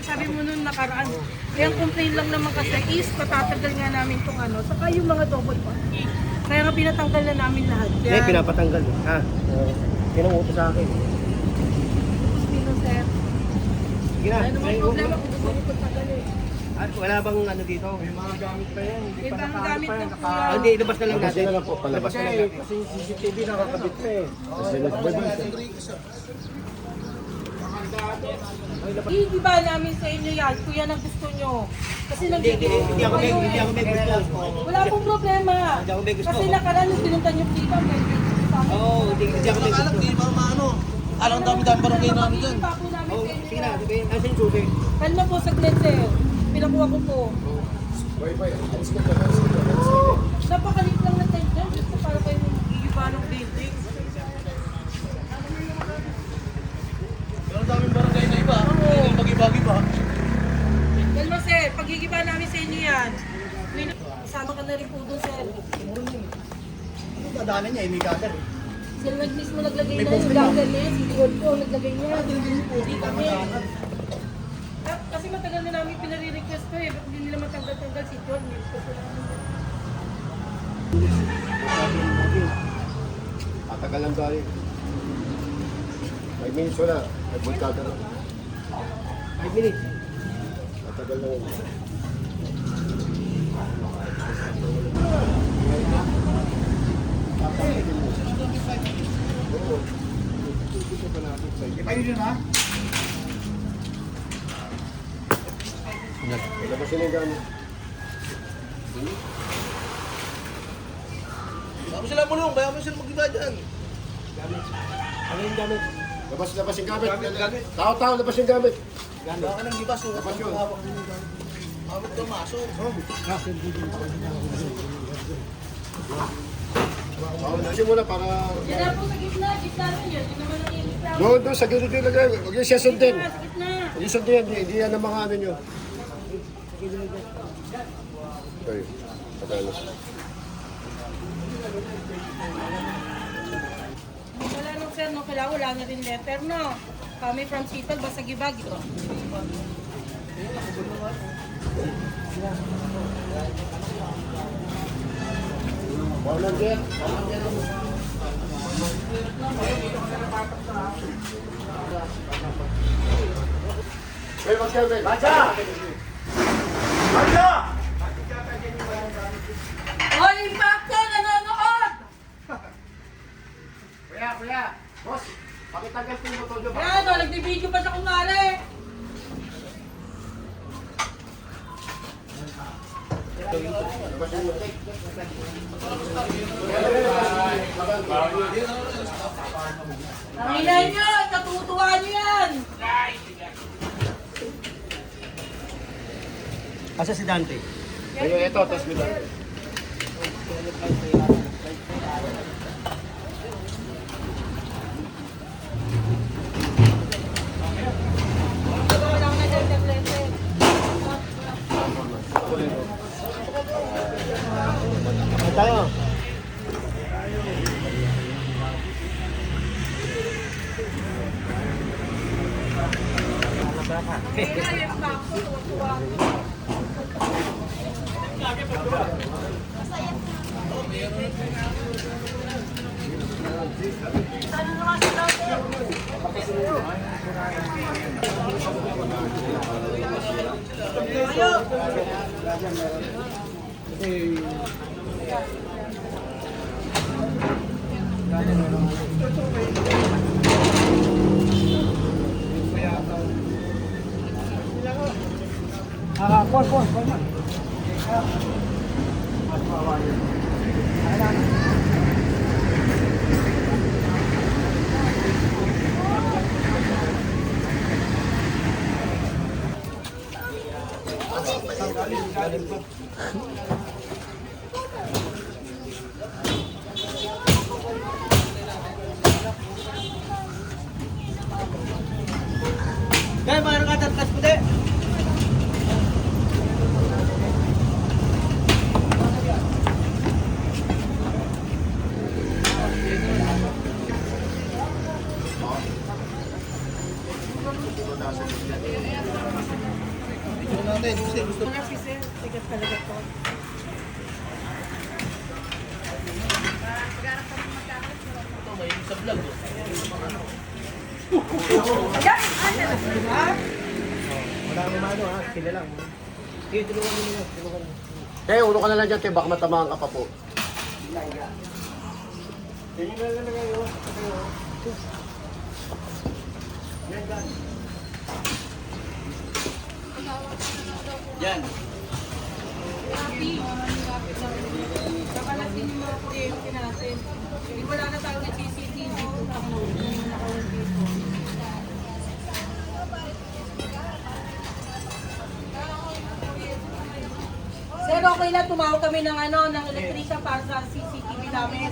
Sabi mo nun nakaraan, kaya ang complaint lang naman kasi is patatagal nga namin itong ano, saka yung mga double pa. Kaya nga pinatanggal na namin lahat. Hindi, pinapatanggal. Ha? Pinanguto sa akin. Pino, sir. Sige na. Ano naman problema kung gusto nyo patanggal eh. At wala bang ano dito? May mga gamit pa yan. Hindi pa Ibang nakaano gamit pa yan. ng kuya. Hindi, ilabas na lang natin. na lang po, palabas na lang. Kasi yung CCTV nakakabit pa eh. Hindi ba namin sa inyo yan, kung yan ang gusto nyo? Kasi Hindi ako may gusto. Wala pong problema. Hindi ako may gusto. Kasi nakaraan yung pinuntan nyo dito, may Oo, hindi ako may gusto. Hindi pa maano. Alang dami-dami barangay namin dyan. pa po namin Oo, sa inyo sige na. yan. Sabihin, asan yung susi? Kalma po saglit, sir. Pinakuha ko po. Napakalit lang na tent dyan. Gusto para kayo mag-iiba ng building. Alang daming barangay na iba. Hindi mag-iba-iba. Kalma, sir. Pag-iiba namin sa inyo yan. Kasama ka na rin po doon, sir. Dadaanan niya, may cutter. Sir, mismo naglagay na yung gagawin niya. Si Dion po, naglagay niya. Hindi kami. Kasi matagal na namin pinare-request ko eh. Ba't hindi nila matanggal-tanggal si Dion? Tatagal lang tayo. 5 minutes wala. Nagbulkada na. 5 minutes. Tatagal lang. Kayo yun ha? Labasin yung gamit. Bago sila mulong, bayan mo sila mag-iba dyan. Ano yung gamit? Labas yung gamit. Tao-tao, labas yung gamit. Baka ka nang iba, sukat Labas yun. ang hawak. Hawak ka maso. Nasimula para... Yan na po sa gitna. Gitna rin yun. Yun naman ang init lang. Doon, sa gilid yung lagay. Huwag yung siya sundin. Sa gitna. Huwag yung sundin yan. Hindi yan ang mga ano nyo. Okay. Patalas. Wala nung sir, no? Kailangan wala na rin letter, no? Kami from Seattle, Basagibag. Ito. Volunteer. Hey, mag-Kevin. Bacha! Bacha! Hoy, Impacto! Nanonood! Kuya. Boss, pakitagal po yung motor nyo. Yan, no? Nagdi-video pa siya kumari. Tanginan nyo! Natutuwa nyo yan! Asa si Dante? Ayun, ito, tapos bilang. Wala na dyan, letter. Tayo. Kaya yung Impacto, tuwa. Sana naman si Dante. Kon. Kaya mayroon ka tatlas ko din. Ito natin. Gusto Mga si sir, tigas talaga to. ito. May sa vlog. Wala akong mano ha, sila lang. Sige, tulungan mo nila. Tulungan mo. Kaya ulo ka na lang dyan, te. Baka matamaan ka pa po. Ganyan na lang kayo. Yan. Kakalasin yung mga kuryente natin. Hindi wala na tayo ng CCTV. Sir, okay lang tumawag kami ng ng electrician para sa CCTV namin.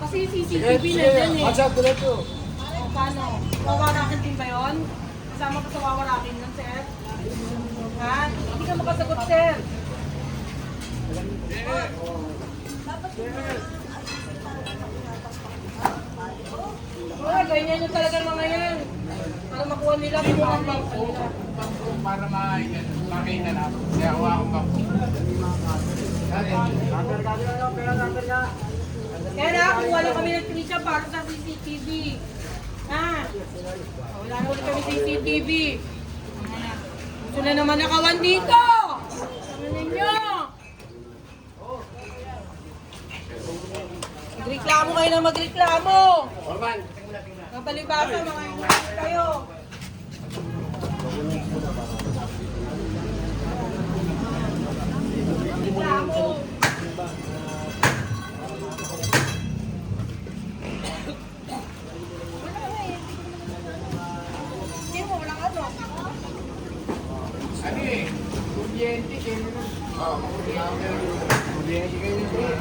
Kasi yung CCTV nandyan eh. Masyad, diretso. O, paano? Wawarakin din ba yun? Kasama ko sa wawarakin nun, sir? Ha? Hindi ka makasagot, sir. Wala, ganyan yung talaga mga yan. Para makuha nila kung ang bangko. Para makita na. Kaya ako akong bangko. Kaya nakakuha lang kami ng trisha para sa CCTV. Ha? Wala na ulit kami CCTV. Gusto na naman nakawan dito. Sabi ninyo. Magreklamo kayo na magreklamo. Kapalibasa, mga ingat kayo. Reklamo. Hindi mo, walang ano. Ano eh? Kuryente kayo naman. Kuryente kayo naman.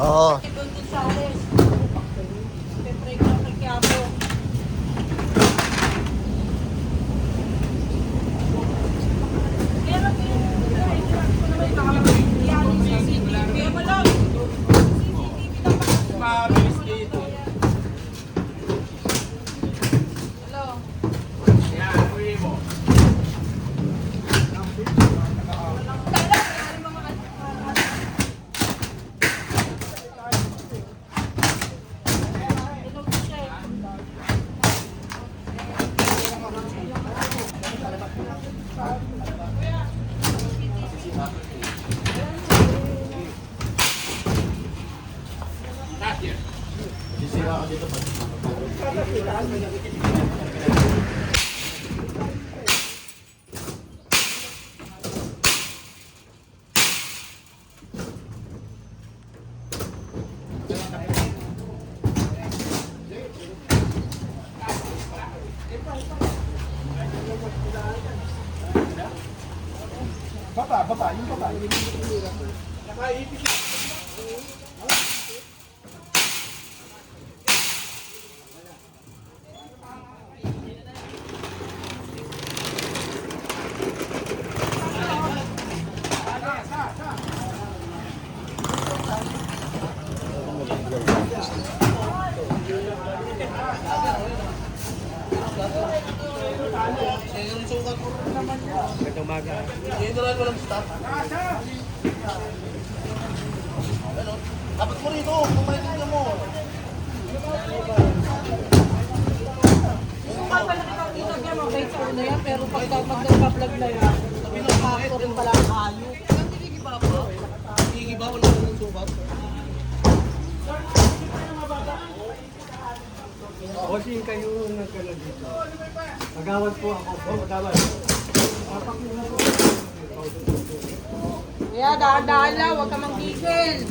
Oo. Doon sa alis. Pepre ko kay Quiapo. Kaya lang yung CCTV. Kaya mo lang. CCTV lang pa. Mabilis dito. Hello. Yan, uwi mo. Sisira ka dito. Baba, yung baba. Nakaipit. Yan yung sukat ko. Magandang umaga. Yan na lang walang stop. Ano? Dapat mo rito, kung maintindihan mo. Kung papalaki dito niya, mabait sa una yan. Pero pagka nagpa-vlog na yan, pinapakto rin pala ang hayop. Higiba, wala ko ng sukat. Bossing kayo nagkala dito. Magawad po ako. Magawad. Papak nyo na po. Kaya dahan-dahan lang, huwag ka manggigil.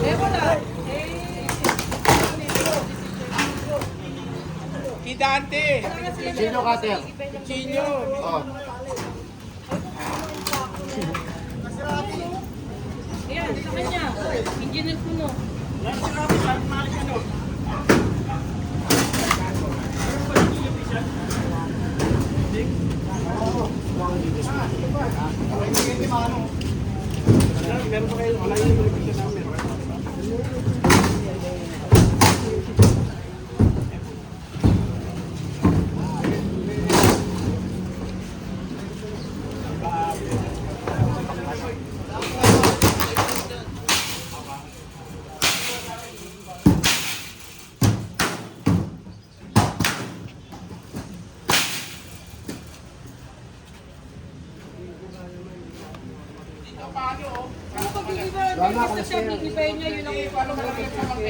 Eh, wala. Kidante. Sino cutter? Chino. Oh. Ayan, sa kanya. Engineer ko no. Meron pa kayo. Wala yung nagpisa namin. Ano pag-ibig ba? Basta siya, bigibay niya, yun ang